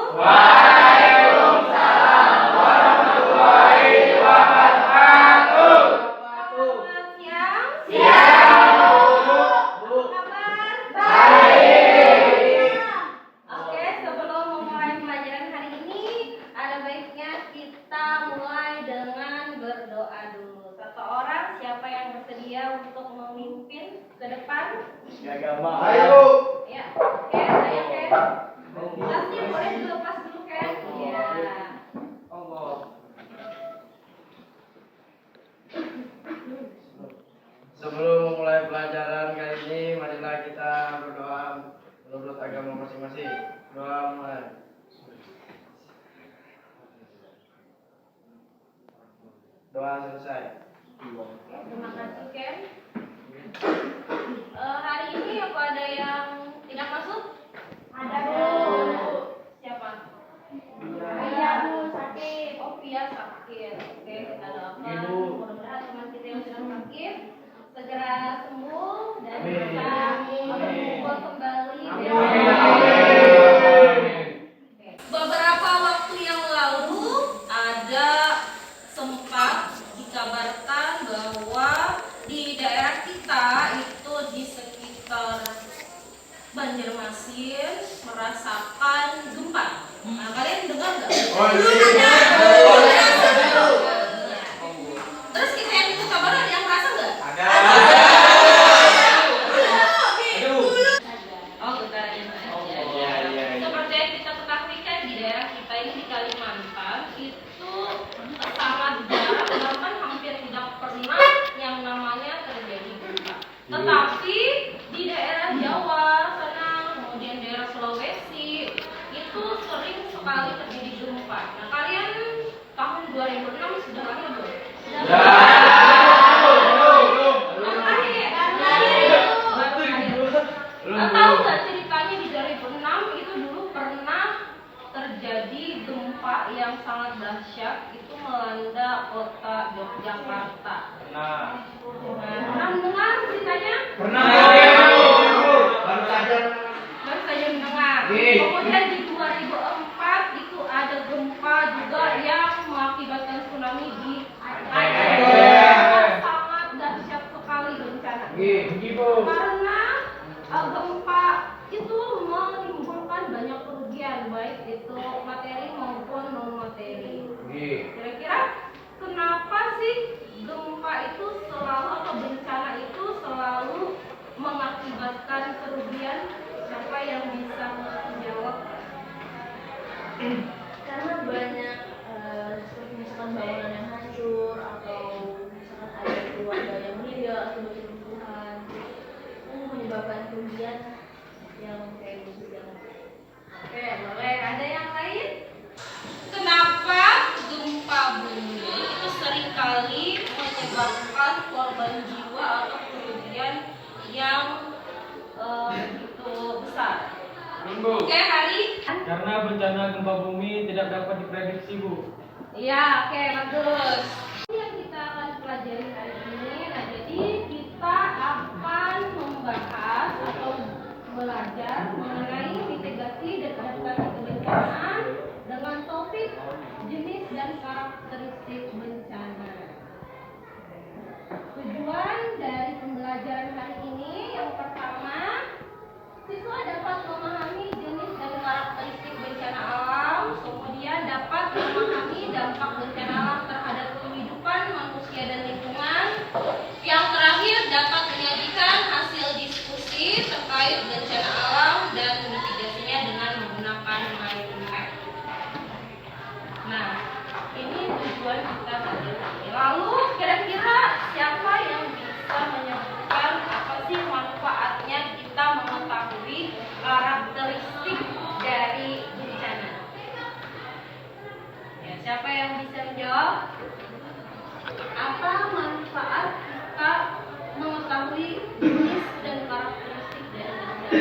Waalaikumsalam warahmatullahi wabarakatuh. Selamat siang. Siang, Bu. Kabar? Baik. Oke, sebelum memulai pelajaran hari ini, ada baiknya kita mulai dengan berdoa dulu. Seseorang siapa yang bersedia untuk memimpin ke depan? Ayo. Ya, oke, saya Ken. Tasnya boleh dilepas dulu, Ken? Ya. Sebelum memulai pelajaran kali ini, marilah kita berdoa menurut agama masing-masing. Doa mulai. Doa selesai. Terima kasih, Ken. Hari ini apa ada yang tidak masuk? Ada, Bu. Siapa? Iya, Bu, sakit. Oh, Pia sakit. Oke, kita doakan. Ibu. Mudah-mudahan teman kita yang sedang sakit segera sembuh dan Amin. bisa berkumpul kembali. Oke. Beberapa waktu yang lalu ada sempat dikabarkan bahwa di daerah kita itu di sekitar Banjarmasin merasakan gempa. Nah, kalian dengar nggak? Terus kita yang ikut kabar ada yang merasa nggak? Oh, getarannya saja. Seperti yang kita ketahui kan di daerah kita ini di Kalimantan itu sangat jarang, bahkan hampir tidak pernah yang namanya terjadi gempa. Tetapi di daerah Jawa sana, kemudian daerah Sulawesi itu sering sekali terjadi gempa. Nah, kalian tahun 2006 sudah lahir belum? Tahu nggak ceritanya di 2006 itu dulu pernah terjadi gempa yang sangat dahsyat itu melanda kota Yogyakarta. Pernah mendengar ceritanya? Baru saja mendengar. Kemudian di 2004 itu ada gempa juga yang mengakibatkan tsunami di Aceh. Sangat dahsyat sekali bencana. Karena gempa itu menimbulkan banyak kerugian baik itu materi maupun non materi. Kira-kira kenapa sih gempa itu selalu atau bencana itu selalu mengakibatkan kerugian? Siapa yang bisa menjawab? Karena banyak seperti misalkan bangunan yang hancur atau misalkan ada keluarga yang meninggal atau berkerusuhan menyebabkan kerugian yang kayak gitu. Oke, boleh. Ada yang lain? Kenapa gempa bumi itu seringkali menyebabkan korban jiwa atau kerugian yang begitu besar? Oke, Hari. Karena bencana gempa bumi tidak dapat diprediksi, Bu. Iya, oke, bagus. Yang kita akan pelajari hari ini, nah jadi kita akan membahas atau belajar mengenai mitigasi dan adaptasi kebencanaan dengan topik jenis dan karakteristik bencana. Tujuan dari pembelajaran hari ini yang pertama, siswa dapat memahami jenis dan karakteristik bencana alam, kemudian dapat memahami dampak bencana alam terhadap kehidupan manusia dan lingkungan. Yang terakhir dapat menyajikan hasil diskusi terkait bencana alam dan mitigasinya dengan menggunakan mindmap. Nah, ini tujuan kita hari ini. Lalu kira-kira siapa yang bisa menyebutkan apa sih manfaatnya kita mengetahui karakteristik dari bencana? Ya, siapa yang bisa menjawab? Apa manfaat kita mengetahui jenis dan karakteristik dari bencana?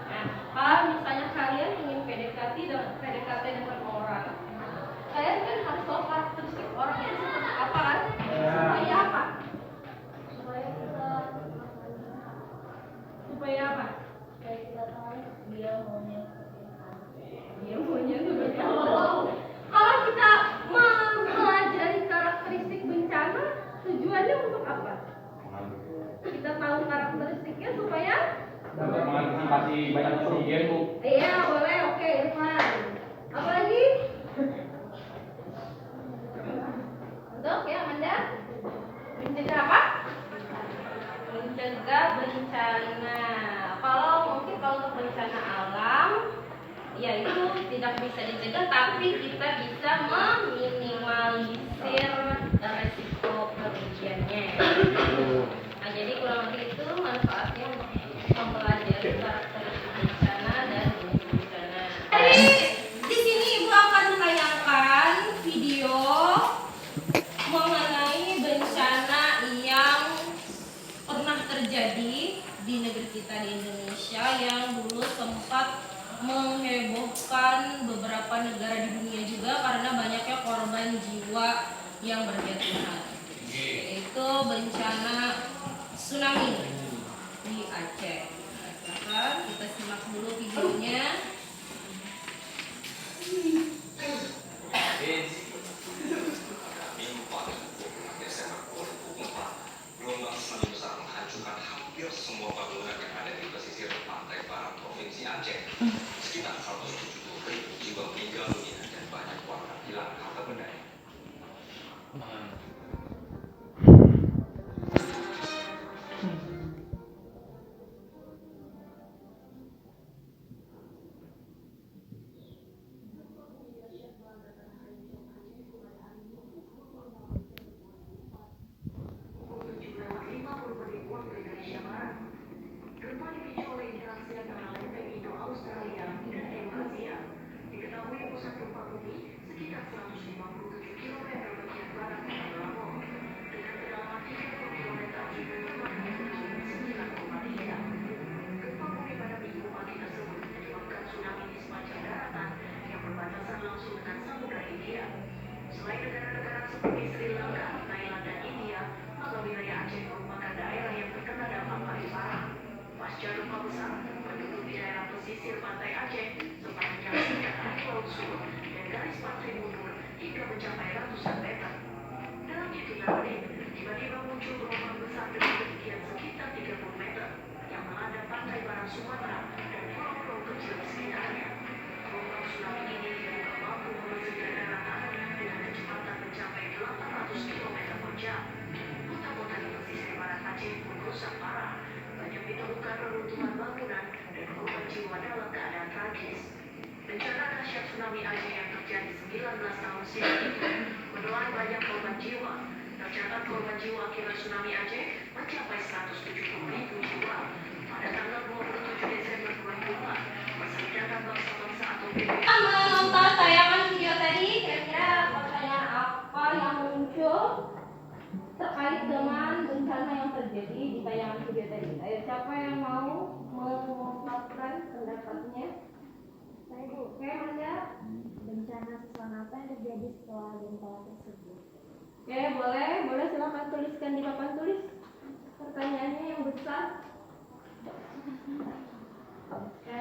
Nah, kalau misalnya kalian ingin PDKT dengan orang, kalian kan harus tahu karakteristik orang itu seperti apa kan? Supaya apa? Supaya apa? Supaya kita tahu dia maunya seperti banyak kerugian, Bu. Iya, boleh. Oke, Irfan. Apa lagi? Untuk ya, Amanda? Mencegah apa? Mencegah bencana. Kalau untuk bencana alam, ya itu tidak bisa dicegah, tapi kita bisa meminimalisir resiko kerugiannya. Nah, jadi kurang lebih itu manfaatnya untuk mempelajari karakteristik bencana dan jenis bencana. Jadi di sini Ibu akan menayangkan video mengenai bencana yang pernah terjadi di negeri kita di Indonesia yang dulu sempat menghebohkan beberapa negara di dunia juga karena banyaknya korban jiwa yang berjatuhan, yaitu bencana tsunami di Aceh. Nah, kita simak dulu videonya. Gelombang tsunami besar menghancurkan hampir semua bangunan yang ada di pesisir pantai barat provinsi Aceh. Sekitar 170.000 jiwa meninggal dunia dan banyak warga hilang harta bendanya. Selain negara-negara seperti Sri Lanka, Thailand, dan India, maka wilayah Aceh merupakan daerah yang terkena dampak paling parah. Pasca gempa besar, penduduk di daerah pesisir pantai Aceh sempat menyaksikan air laut surut dan garis pantai mundur hingga mencapai ratusan meter. Dalam hitungan menit, tiba-tiba muncul gelombang besar dengan ketinggian sekitar 30 meter yang melanda pantai barat Sumatera dan pulau-pulau kecil di sekitarnya. Gelombang tsunami ini diduga mampu memasuki daratan dengan kecepatan mencapai 800 km per jam. Kota-kota di pesisir barat Aceh pun rusak parah. Banyak ditemukan reruntuhan bangunan dan korban jiwa dalam keadaan tragis. Bencana dahsyat tsunami Aceh yang terjadi 19 tahun silam itu menelan banyak korban jiwa. Tercatat korban jiwa akibat tsunami Aceh mencapai 170.000 jiwa. Pada tanggal 27 Desember 2004, Perserikatan Bangsa-Bangsa atau PBB Menonton tayangan video tadi, kira-kira pertanyaan apa yang muncul terkait dengan bencana yang terjadi di tayangan video tadi? Ayo, siapa yang mau mengungkapkan pendapatnya? Saya Bu, Oke, Manda. bencana susulan apa yang terjadi setelah gempa tersebut? Oke, boleh silakan tuliskan di papan tulis pertanyaannya yang besar. Oke.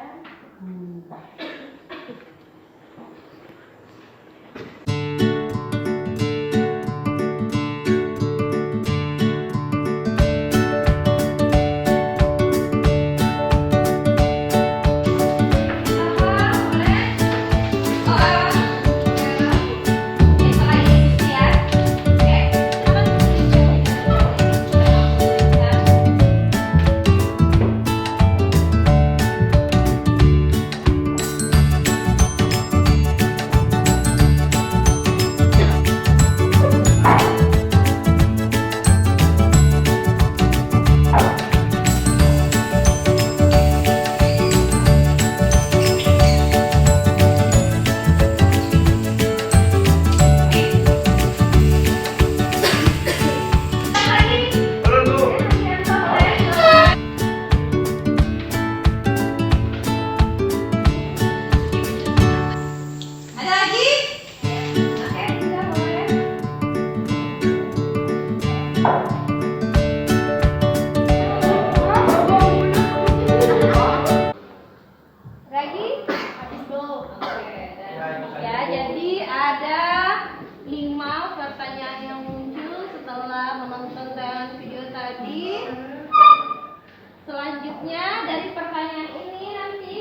Ada lagi? Oke, sudah boleh. Lagi? Habis dulu. Oke. Ya, jadi ada 5 pertanyaan yang muncul setelah menonton tayangan video tadi. Selanjutnya dari pertanyaan ini nanti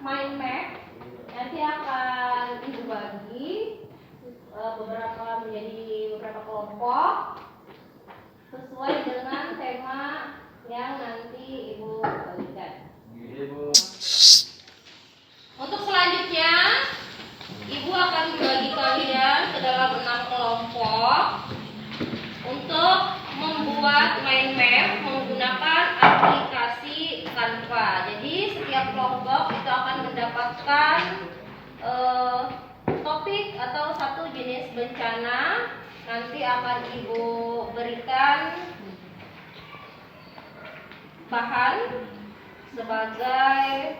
mind map nanti akan ibu bagi beberapa kelompok sesuai dengan tema yang nanti ibu bagikan. Untuk selanjutnya, ibu akan membagi kalian ke dalam 6 kelompok untuk membuat mind map menggunakan aplikasi Canva. Jadi setiap kelompok itu akan mendapatkan topik atau satu jenis bencana. Nanti akan ibu berikan bahan sebagai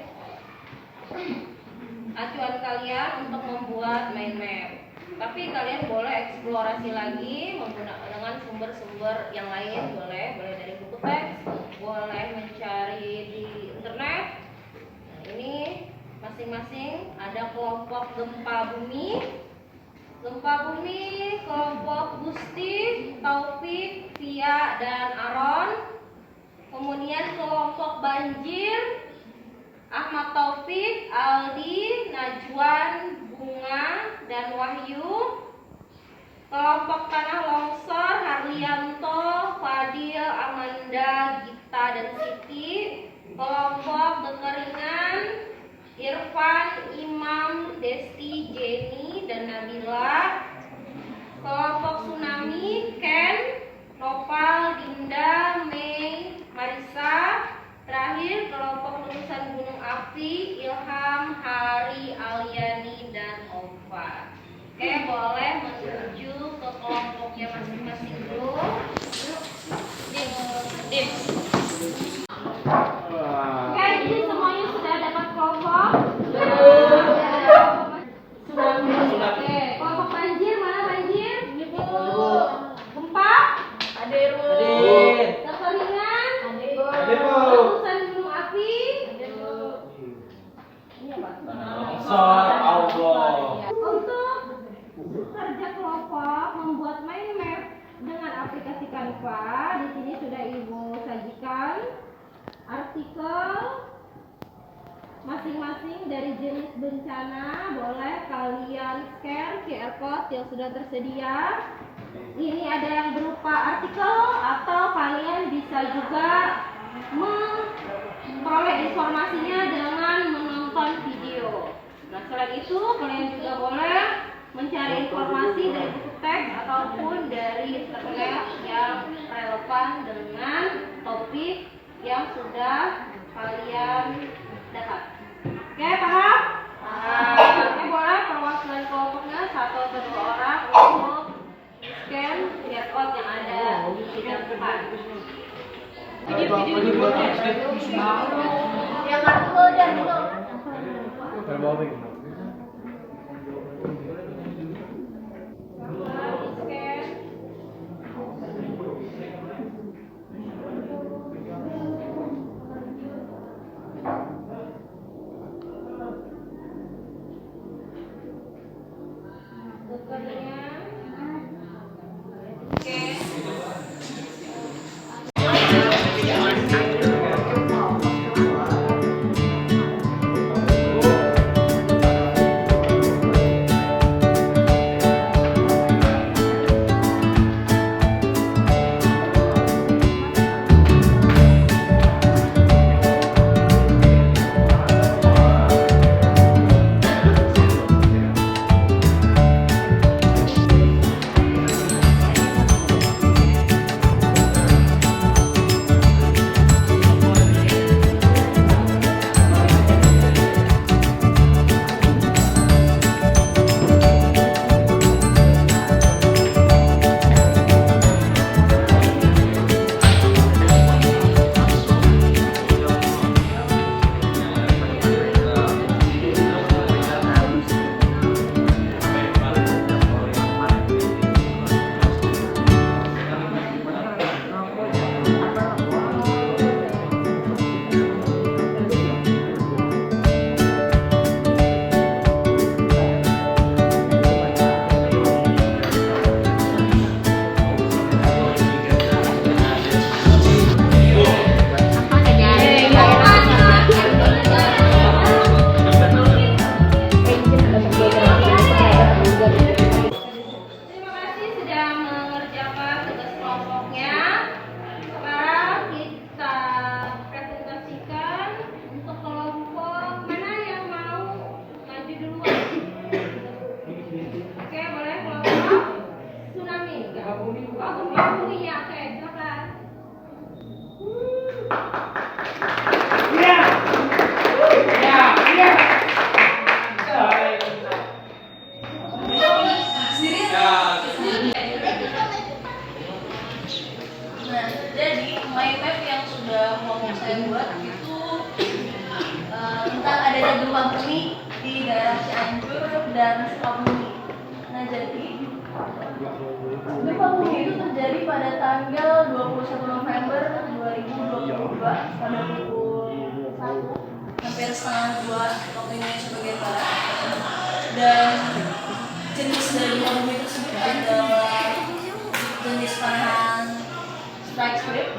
acuan kalian untuk membuat mind map. Tapi kalian boleh eksplorasi lagi menggunakan dengan sumber-sumber yang lain, boleh dari buku teks, boleh mencari di internet. Nah, ini masing-masing ada kelompok gempa bumi, kelompok Gusti, Taufik, Via, dan Aron. Kemudian kelompok banjir, Ahmad Taufik, Aldi, Najwan, Bunga, dan Wahyu. Kelompok tanah longsor, Harlianto, Fadil, Amanda, Gita, dan Siti. Kelompok kekeringan, Irfan, Imam, Desti, Jenny, dan Nabila. Kelompok tsunami, Ken, Nopal, Dinda, Mei, Marisa. Terakhir kelompok lulusan gunung api, Ilham, Hari, Aliani, dan Ova. Oke, boleh menuju ke kelompoknya masing-masing dulu. Dim. Oke, jadi semuanya sudah dapat kelompok? Tsunami. Oke, kelompok banjir mana banjir? Gempa? Kekeringan? Lulusan gunung api? Ini apa? Untuk kerja kelompok membuat mind map dengan aplikasi Canva, di sini sudah ibu sajikan artikel masing-masing dari jenis bencana. Boleh kalian scan QR code yang sudah tersedia. Ini ada yang berupa artikel atau kalian bisa juga memperoleh informasinya dengan menonton video. Nah, selain itu kalian juga boleh mencari informasi dari buku teks ataupun dari internet yang relevan dengan topik yang sudah kalian dapat. Oke, paham? Oke, boleh perwakilan kelompoknya 1 atau 2 orang untuk scan QR code yang ada di depan. Yang aku dan kalian buat itu tentang adanya gempa bumi di daerah Cianjur dan Sukabumi. Nah, jadi gempa bumi itu terjadi pada tanggal 21 November 2022 pada pukul 1 hampir setengah 2 waktu Indonesia bagian barat. Dan jenis dari gempa bumi tersebut adalah jenis panahan strike slip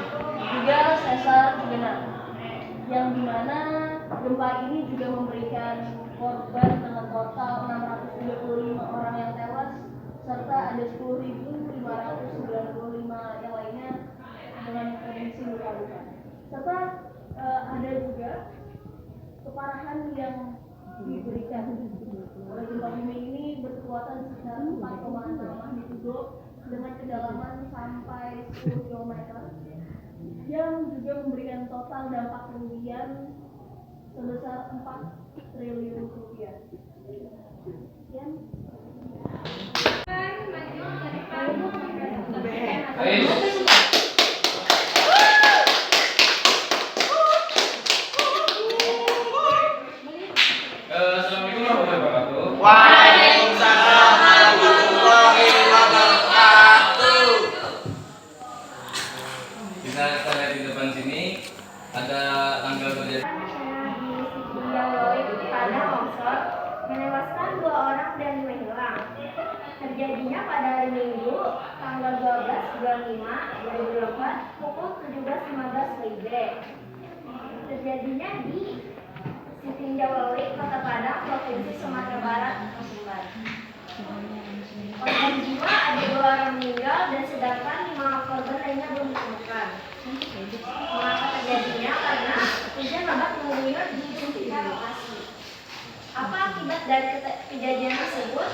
juga sesar genang, yang dimana gempa ini juga memberikan korban dengan total 635 orang yang tewas serta ada 10.595 yang lainnya dengan kondisi luka-luka. Serta ada juga keparahan yang diberikan oleh gempa bumi ini berkekuatan sekitar 4,6 magnitudo dengan kedalaman sampai 10 km yang juga memberikan total dampak kerugian sebesar 4 triliun rupiah. Sekian. Assalamualaikum warahmatullahi wabarakatuh. Waalaikumsalam warahmatullahi wabarakatuh. Bisa kita lihat di depan sini ada tanggal terjadi. Pada longsor menewaskan 2 orang dan 5 hilang. Terjadinya pada hari Minggu tanggal 12 bulan 5 2024 pukul 17.15 WIB. Terjadinya di Sitinjawali, Kota Padang, Provinsi Sumatera Barat, Sumbar. Korban jiwa ada 2 orang meninggal dan sedangkan 5 korban lainnya belum ditemukan. Mengapa terjadinya? Karena hujan lebat mengguyur di sekitar lokasi. Apa akibat dari kejadian tersebut?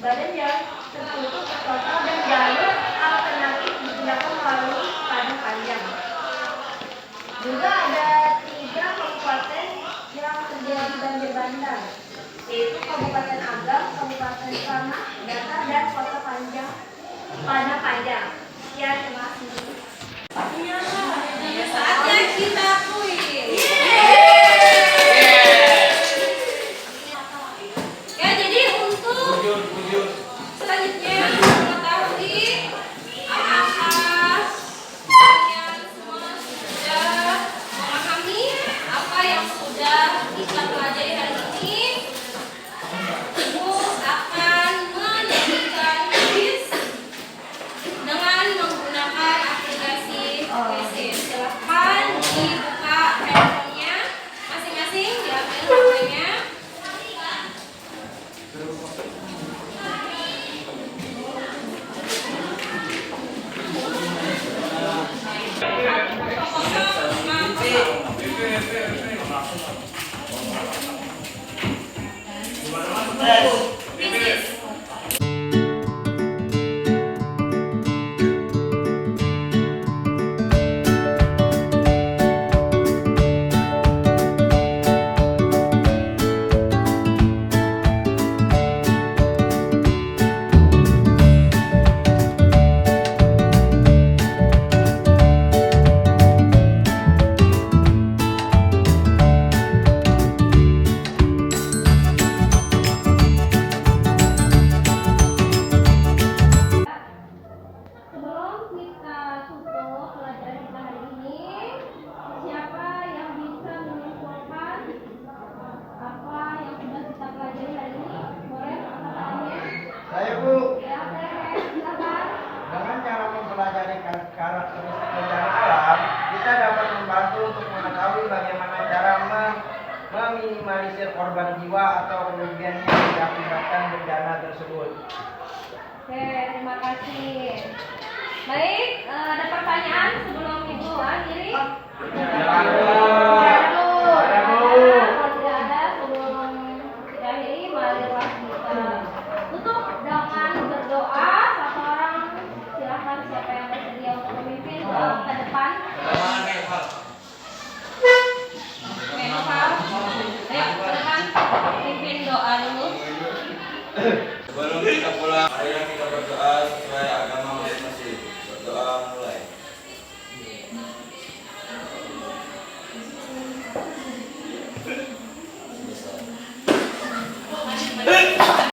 Badan jalan tertutup total dan jalur alternatif digunakan melalui padang panjang. Juga ada 3 kabupaten yang terjadi banjir bandang, yaitu Kabupaten Agam, Kabupaten Tanah Datar, dan Kota Padang Panjang. Sekian, terima kasih. Saatnya kita kuis. Ya, jadi untuk selanjutnya mengetahui apakah kalian semua sudah memahami apa yang sudah kita pelajari hari ini. Ibu akan menyajikan kuis dengan menggunakan aplikasi Quizzes. Silahkan dibuka handphonenya masing-masing, diambil HP-nya. Sebelum kita tutup pelajaran kita hari ini, siapa yang bisa menyimpulkan apa yang sudah kita pelajari hari ini? Boleh pertanyaannya? Saya Bu, Ya, silakan. dengan cara mempelajari karakteristik bencana alam, kita dapat membantu untuk mengetahui bagaimana cara meminimalisir korban jiwa atau kerugian yang diakibatkan bencana tersebut. Oke, terima kasih. Baik, ada pertanyaan sebelum Ibu akhiri? Ada, Bu. Kalau tidak ada, sebelum kita akhiri, marilah kita tutup dengan berdoa. Satu orang, silahkan siapa yang bersedia untuk memimpin ke depan. Oke, Noval. Ayo, ke depan. Pimpin doa dulu. Sebelum kita pulang, marilah kita berdoa sesuai agama masing-masing. Berdoa mulai. Eh.